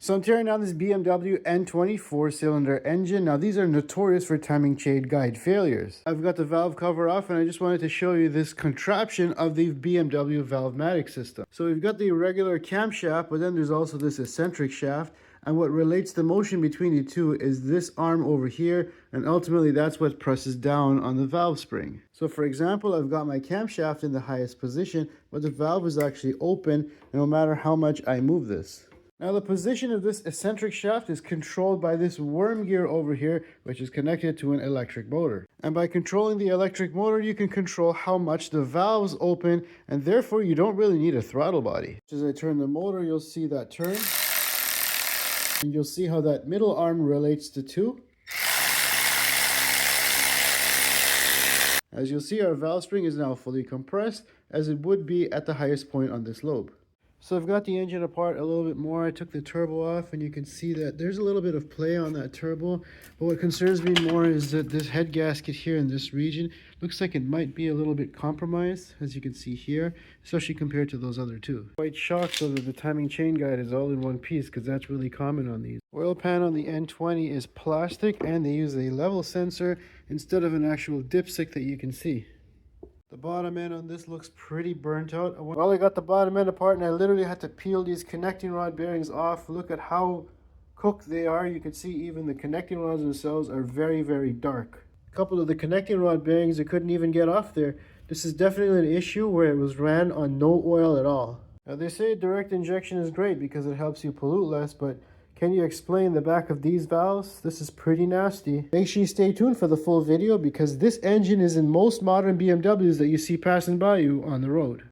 So I'm tearing down this BMW N20 4-cylinder engine. Now these are notorious for timing chain guide failures. I've got the valve cover off and I just wanted to show you this contraption of the BMW Valvetronic system. So we've got the regular camshaft, but then there's also this eccentric shaft. And what relates the motion between the two is this arm over here, and ultimately that's what presses down on the valve spring. So for example, I've got my camshaft in the highest position, but the valve is actually open no matter how much I move this. Now the position of this eccentric shaft is controlled by this worm gear over here, which is connected to an electric motor. And by controlling the electric motor, you can control how much the valves open, and therefore you don't really need a throttle body. As I turn the motor, you'll see that turn. And you'll see how that middle arm relates to two. As you'll see, our valve spring is now fully compressed, as it would be at the highest point on this lobe. So I've got the engine apart a little bit more. I took the turbo off and you can see that there's a little bit of play on that turbo. But what concerns me more is that this head gasket here in this region looks like it might be a little bit compromised, as you can see here, especially compared to those other two. Quite shocked though that the timing chain guide is all in one piece, because that's really common on these. Oil pan on the N20 is plastic and they use a level sensor instead of an actual dipstick that you can see. The bottom end on this looks pretty burnt out. Well, I got the bottom end apart and I literally had to peel these connecting rod bearings off. Look at how cooked they are. You can see even the connecting rods themselves are very, very dark. A couple of the connecting rod bearings I couldn't even get off there. This is definitely an issue where it was ran on no oil at all. Now they say direct injection is great because it helps you pollute less, but can you explain the back of these valves? This is pretty nasty. Make sure you stay tuned for the full video because this engine is in most modern BMWs that you see passing by you on the road.